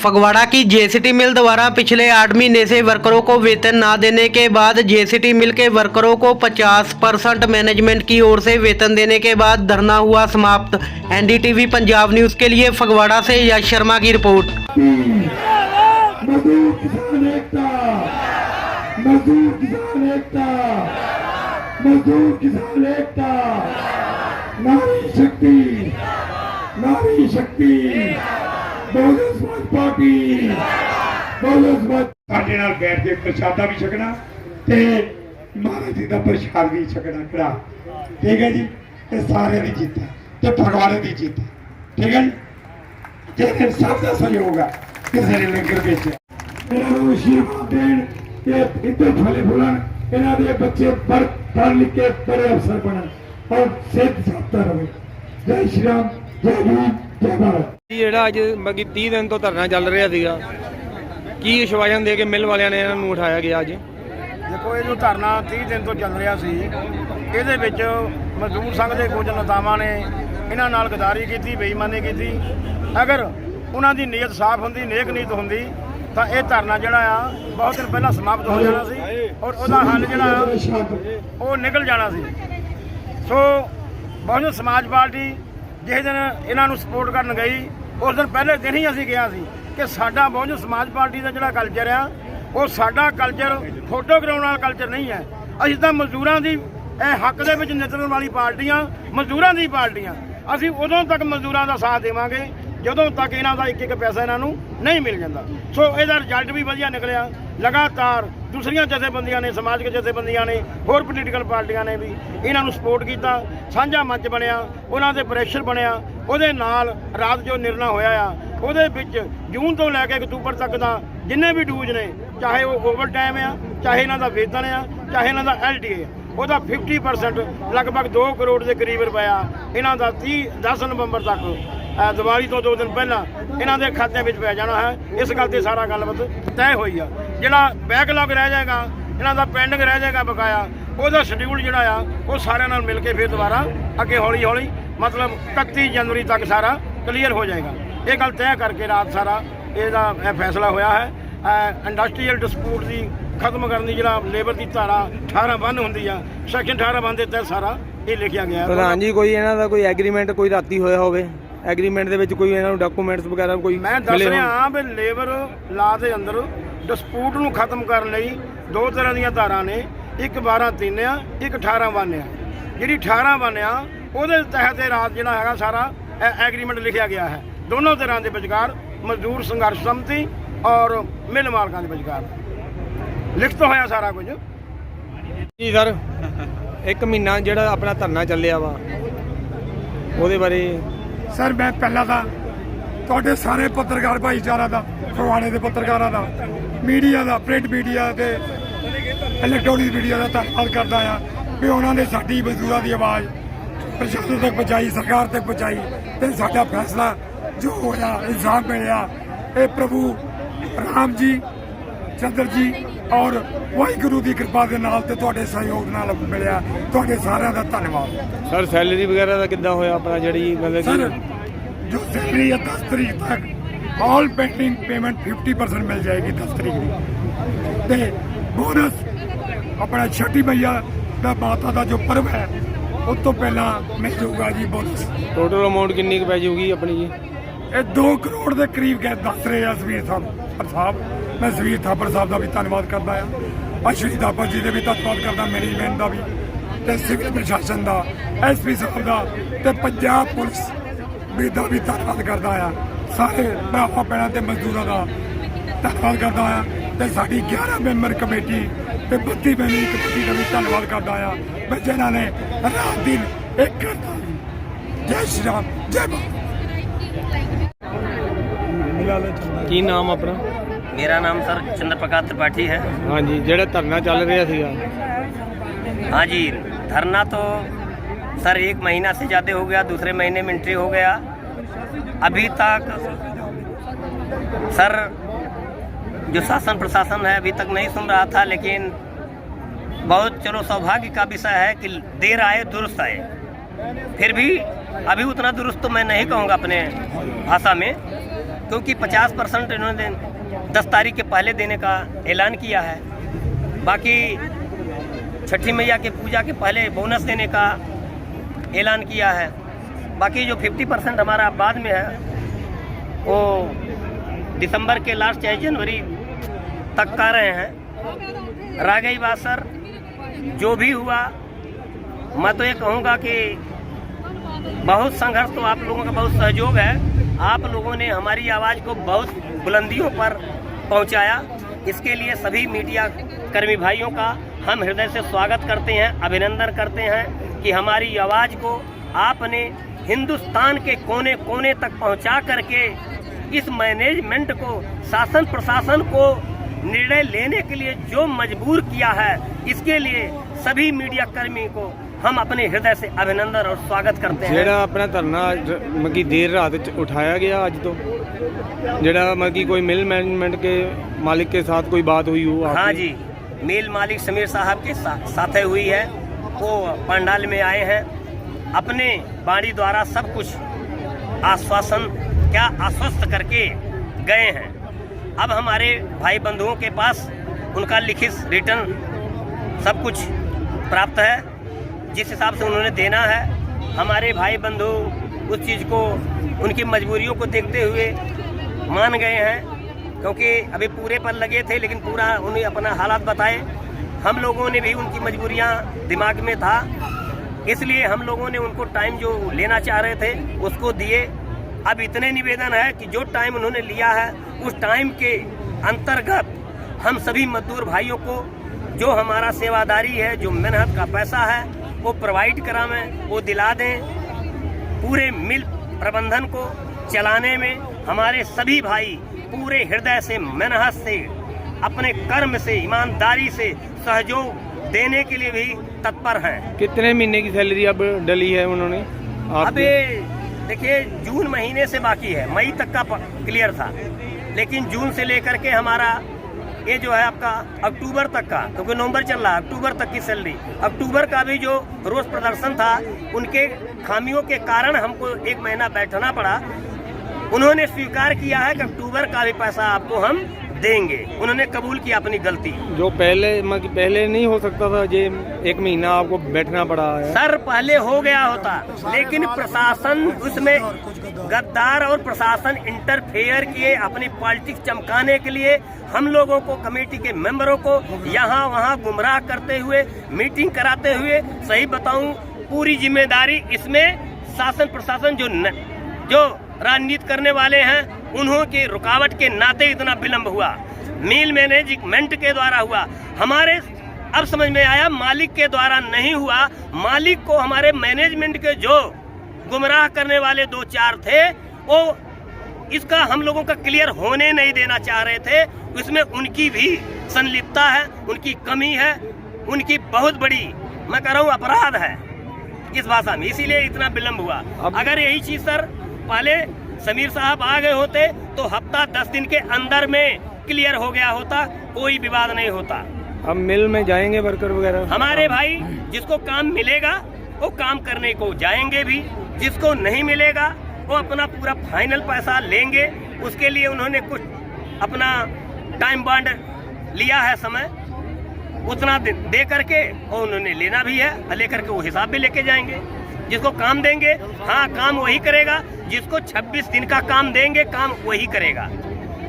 फगवाड़ा की जेसीटी मिल द्वारा पिछले 8 महीने से वर्करों को वेतन न देने के बाद जेसीटी मिल के वर्करों को 50% मैनेजमेंट की ओर से वेतन देने के बाद धरना हुआ समाप्त। एनडीटीवी पंजाब न्यूज के लिए फगवाड़ा से यश शर्मा की रिपोर्ट। नारी शक्ति बहुजन समाज पार्टी बहुजन समाज साडे नाल बैठ के प्रसादा भी छकना ते महाराज जी का प्रसाद भी छकना कड़ा। ठीक है जी, ये सारे की जीत है ते फगवाड़े की जीत है। ठीक है जी, जे सब का सहयोग है किसी ने लंगर बेचे इन्होंने आशीर्वाद देन कि इतने फले फुलन इन्हों के बच्चे पढ़ लिख के बड़े अफसर बनन और सेहत साफ्ता रहे। जय श्री राम, जय भीम, जय भारत। ਜਿਹੜਾ ਅੱਜ ਬਾਕੀ 30 ਦਿਨ ਤੋਂ ਧਰਨਾ ਚੱਲ ਰਿਹਾ ਸੀਗਾ, ਕੀ ਆਸ਼ਵਾਸਨ ਦੇ ਕੇ ਮਿਲ ਵਾਲਿਆਂ ਨੇ ਇਹਨਾਂ ਨੂੰ ਉਠਾਇਆ ਗਿਆ ਅੱਜ? ਦੇਖੋ, ਇਹ ਜੋ ਧਰਨਾ 30 ਦਿਨ ਤੋਂ ਚੱਲ ਰਿਹਾ ਸੀ, ਇਹਦੇ ਵਿੱਚ ਮਜ਼ਦੂਰ ਸੰਘ ਦੇ ਕੁਝ ਨੇਤਾਵਾਂ ਨੇ ਇਹਨਾਂ ਨਾਲ ਗਦਾਰੀ ਕੀਤੀ, ਬੇਈਮਾਨੀ ਕੀਤੀ। ਅਗਰ ਉਹਨਾਂ ਦੀ ਨੀਅਤ ਸਾਫ਼ ਹੁੰਦੀ, ਨੇਕ ਨੀਤ ਹੁੰਦੀ ਤਾਂ ਇਹ ਧਰਨਾ ਜਿਹੜਾ ਆ ਬਹੁਤ ਦਿਨ ਪਹਿਲਾਂ ਸਮਾਪਤ ਹੋ ਜਾਣਾ ਸੀ ਔਰ ਉਹਦਾ ਹੱਲ ਜਿਹੜਾ ਉਹ ਨਿਕਲ ਜਾਣਾ ਸੀ। ਸੋ ਬਹੁਜਨ ਸਮਾਜ ਪਾਰਟੀ जिस दिन इन्हों सपोर्ट कर गई उस दिन पहले दिन ही असी कहा कि साडा बहुजन समाज पार्टी का जोड़ा कल्चर आ वो साडा कल्चर फोटो कराने वाला कल्चर नहीं है। असीं तां मजदूरां दी हक दे विच नितरन वाली पार्टियां मजदूरां दी पार्टियां असीं उदों तक मजदूरां दा साथ देवांगे ਜਦੋਂ तक इन्हां दा एक एक पैसा इन्हां नूं नहीं मिल जाता। सो इहदा रिजल्ट भी वधिया निकलिया। लगातार दूसरियां जथेबंदियां ने, समाजिक जथेबंदियां ने, होर पोलीटिकल पार्टियां ने भी इन्हां नूं सपोर्ट किया। साझा मंच बनिया, उन्हां दे प्रेशर बनिया, उहदे नाल रात जो निर्णय होया आ उहदे विच जून तो लैके अक्तूबर तक दा जिन्ने भी डूज ने, चाहे वो ओवर टाइम आ, चाहे इन्हां दा वेतन आ, चाहे इन्हां दा LTA ਉਹਦਾ 50% लगभग 2 करोड़ के करीब रुपया इन्हां दा 10 नवंबर तक दिवाली तो 2 दिन पहला इन्हां दे खात्यां विच पै जाना है। इस गल ते सारा गलबात तय हुई आ। जिहड़ा बैकलॉग रह जाएगा, इन्हां दा पेंडिंग रह जाएगा बकाया, ਉਹਦਾ शेड्यूल जिहड़ा आ वो सारे नाल मिल के फिर दोबारा अगे हौली हौली मतलब 31 जनवरी तक सारा क्लीयर हो जाएगा। ये गल तय करके रात सारा ਇਹਦਾ फैसला होया है। इंडस्ट्रीयल डिस्प्यूट की खत्म करने जो लेबर की धारा 18 बंद होंगी आ, सैक्शन 18 बंद के तहत सारा ये लिखा गया। प्रधान जी, कोई इन्हां दा कोई एग्रीमेंट कोई राती होया होवे, एग्रीमेंट दे विच कोई इन्हां नूं डॉक्यूमेंट्स वगैरह कोई मैं दस रहा भी लेबर ला के अंदर डिस्प्यूट नूं खत्म करने लई 2 तरह दी धारा ने, एक 12(3) आ, एक 18(1) आ। जिहड़ी 18(1) आ ਉਹਦੇ तहत रात जिहड़ा हैगा सारा एग्रीमेंट लिखा गया है दोनों तरह के विचकार मजदूर संघर्ष समिति और मिल मालकां के विचकार लिखत होया सारा कुछ जी। सर, 1 महीना ਜਿਹੜਾ ਆਪਣਾ ਧਰਨਾ ਚੱਲਿਆ ਵਾ ਉਹਦੇ ਬਾਰੇ सर मैं पहला था ਤੁਹਾਡੇ ਸਾਰੇ ਪੱਤਰਕਾਰ ਭਾਈਚਾਰਾ ਦਾ, ਫਗਵਾੜੇ ਦੇ ਪੱਤਰਕਾਰਾਂ ਦਾ, ਮੀਡੀਆ ਦਾ, ਪ੍ਰਿੰਟ ਮੀਡੀਆ ਤੇ ਇਲੈਕਟ੍ਰੋਨਿਕ ਮੀਡੀਆ ਦਾ ਧੰਨਵਾਦ ਕਰਦਾ ਆ ਵੀ ਉਹਨਾਂ ਨੇ ਸਾਡੀ ਮਜ਼ਦੂਰਾਂ ਦੀ ਆਵਾਜ਼ ਪ੍ਰਸ਼ਾਸਨ ਤੱਕ ਪਹੁੰਚਾਈ, ਸਰਕਾਰ ਤੱਕ ਪਹੁੰਚਾਈ ਤੇ ਸਾਡਾ ਫੈਸਲਾ ਜੋ ਹੋਇਆ ਇਨਸਾਫ ਮਿਲਿਆ। ਇਹ ਪ੍ਰਭੂ ਰਾਮ ਜੀ, ਚੰਦਰ ਜੀ ਔਰ ਵਾਹਿਗੁਰੂ ਦੀ ਕਿਰਪਾ ਦੇ ਨਾਲ ਤੇ ਤੁਹਾਡੇ ਸਹਿਯੋਗ ਨਾਲ ਮਿਲਿਆ। ਤੁਹਾਡੇ ਸਾਰਿਆਂ ਦਾ ਧੰਨਵਾਦ। ਸਰ, ਸੈਲਰੀ ਵਗੈਰਾ ਦਾ ਕਿੱਦਾਂ ਹੋਇਆ ਆਪਣਾ ਜਿਹੜੀ ਮਤਲਬ ਸਰ जो सैलरी है 10 तारीख तक ऑल पेंडिंग पेमेंट 50% मिल जाएगी 10 तारीख की। ते बोनस अपना छठी मैया का माता का जो पर्व है उस तो पहला मिल जाऊगा जी बोनस। टोटल अमाउंट कितनी पै जाऊगी अपनी जी? ये 2 करोड़ के करीब कह दस रहे हैं सवीर थापर साहब। मैं सवीर थापर साहब का भी धन्यवाद करता है, अश्विनी थापर जी का भी धन्यवाद करता, मैनेजमेंट का भी ते सिविल प्रशासन का, SP साहब का ते पंजाब पुलिस ਦਾ ਵੀ ਧੰਨਵਾਦ ਕਰਦਾ ਆ। ਸਾਰੇ ਭਰਾਵਾਂ ਭੈਣਾਂ ਤੇ ਮਜ਼ਦੂਰਾਂ ਦਾ ਧੰਨਵਾਦ ਕਰਦਾ ਆ ਤੇ ਸਾਡੀ 11 ਮੈਂਬਰ ਕਮੇਟੀ ਤੇ 32 ਮੈਂਬਰੀ ਕਮੇਟੀ ਦਾ ਵੀ ਧੰਨਵਾਦ ਕਰਦਾ ਆ ਮੈਂ ਜਿਨ੍ਹਾਂ ਨੇ ਰਾਤ ਦਿਨ ਇੱਕ ਕਰਤਾ। ਜੈ ਸ਼੍ਰੀ ਰਾਮ, ਜੈ ਕੀ ਨਾਮ ਆਪਣਾ? मेरा नाम सर चंद्र प्रकाश त्रिपाठी है। हाँ जी, ਜਿਹੜਾ ਧਰਨਾ ਚੱਲ ਰਿਹਾ ਸੀਗਾ? हाँ जी, धरना तो सर 1 महीना से ज़्यादा हो गया, दूसरे महीने में एंट्री हो गया। अभी तक सर जो शासन प्रशासन है अभी तक नहीं सुन रहा था, लेकिन बहुत चलो सौभाग्य का विषय है कि देर आए दुरुस्त आए। फिर भी अभी उतना दुरुस्त तो मैं नहीं कहूँगा अपने भाषा में, क्योंकि 50% इन्होंने 10 तारीख के पहले देने का ऐलान किया है। बाकी छठी मैया के पूजा के पहले बोनस देने का ऐलान किया है। बाकी जो 50% हमारा बाद में है वो दिसंबर के लास्ट या जनवरी तक का रहे हैं। रह गई बात सर, जो भी हुआ मैं तो ये कहूँगा कि बहुत संघर्ष, तो आप लोगों का बहुत सहयोग है। आप लोगों ने हमारी आवाज़ को बहुत बुलंदियों पर पहुंचाया। इसके लिए सभी मीडिया कर्मी भाइयों का हम हृदय से स्वागत करते हैं, अभिनंदन करते हैं कि हमारी आवाज़ को आपने हिंदुस्तान के कोने कोने तक पहुंचा करके इस मैनेजमेंट को, शासन प्रशासन को निर्णय लेने के लिए जो मजबूर किया है, इसके लिए सभी मीडिया कर्मी को हम अपने हृदय से अभिनंदन और स्वागत करते हैं। ਜਿਹੜਾ ਆਪਣਾ ਧਰਨਾ ਮਗੀ ਦੇਰ ਰਾਤ ਚ उठाया गया आज तो, ਜਿਹੜਾ मगी कोई मिल मैनेजमेंट के मालिक के साथ कोई बात हुई हो? हाँ जी, मिल मालिक समीर साहब के साथ हुई है। वो पंडाल में आए हैं, अपने वाणी द्वारा सब कुछ आश्वासन क्या आश्वस्त करके गए हैं। अब हमारे भाई बंधुओं के पास उनका लिखित रिटर्न सब कुछ प्राप्त है, जिस हिसाब से उन्होंने देना है। हमारे भाई बंधु उस चीज़ को, उनकी मजबूरियों को देखते हुए मान गए हैं, क्योंकि अभी पूरे पर लगे थे लेकिन पूरा उन्हें अपना हालात बताए। हम लोगों ने भी उनकी मजबूरियां दिमाग में था, इसलिए हम लोगों ने उनको टाइम जो लेना चाह रहे थे उसको दिए। अब इतने निवेदन है कि जो टाइम उन्होंने लिया है उस टाइम के अंतर्गत हम सभी मजदूर भाइयों को जो हमारा सेवादारी है, जो मेहनत का पैसा है, वो प्रोवाइड करावें, वो दिला दें। पूरे मिल प्रबंधन को चलाने में हमारे सभी भाई पूरे हृदय से, मेहनत से, अपने कर्म से, ईमानदारी से सहयोग देने के लिए भी तत्पर हैं। कितने महीने की सैलरी अब डली है उन्होंने? अबे देखिए, जून महीने से बाकी है, मई तक का क्लियर था, लेकिन जून से लेकर के हमारा ये जो है आपका अक्टूबर तक का, क्योंकि नवंबर चल रहा है, अक्टूबर तक की सैलरी, अक्टूबर का भी जो रोज प्रदर्शन था, उनके खामियों के कारण हमको 1 महीना बैठना पड़ा। उन्होंने स्वीकार किया है कि अक्टूबर का भी पैसा आपको हम देंगे। उन्होंने कबूल किया अपनी गलती। जो पहले नहीं हो सकता था, ये 1 महीना आपको बैठना पड़ा है। सर पहले हो गया होता, लेकिन प्रशासन उसमें गद्दार और प्रशासन इंटरफेयर किए अपनी पॉलिटिक्स चमकाने के लिए। हम लोगों को, कमेटी के मेंबरों को यहाँ वहाँ गुमराह करते हुए, मीटिंग कराते हुए, सही बताऊं पूरी जिम्मेदारी इसमें शासन प्रशासन जो राजनीति करने वाले हैं उन्हों की रुकावट के नाते इतना विलंब हुआ। मिल मैनेजमेंट के द्वारा हुआ, हमारे अब समझ में आया मालिक के द्वारा नहीं हुआ। मालिक को हमारे मैनेजमेंट के जो गुमराह करने वाले 2-4 थे, वो इसका हम लोगों का क्लियर होने नहीं देना चाह रहे थे। उसमें उनकी भी संलिप्तता है, उनकी कमी है, उनकी बहुत बड़ी, मैं कह रहा हूँ, अपराध है इस भाषा में, इसीलिए इतना विलंब हुआ। अगर यही चीज सर पहले समीर साहब आ गए होते तो हफ्ता 10 दिन के अंदर में क्लियर हो गया होता, कोई विवाद नहीं होता। अब मिल में जाएंगे वर्कर वगैरह? हमारे भाई जिसको काम मिलेगा वो काम करने को जाएंगे भी, जिसको नहीं मिलेगा वो अपना पूरा फाइनल पैसा लेंगे। उसके लिए उन्होंने कुछ अपना टाइम बॉन्ड लिया है, समय उतना दे करके, और उन्होंने लेना भी है, लेकर के वो हिसाब भी लेके जाएंगे। जिसको काम देंगे, हाँ काम वही करेगा, जिसको 26 दिन का काम देंगे काम वही करेगा।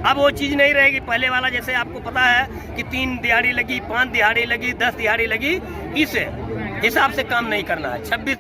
अब वो चीज़ नहीं रहेगी पहले वाला, जैसे आपको पता है कि 3 दिहाड़ी लगी, 5 दिहाड़ी लगी, 10 दिहाड़ी लगी, इस हिसाब से काम नहीं करना है। 26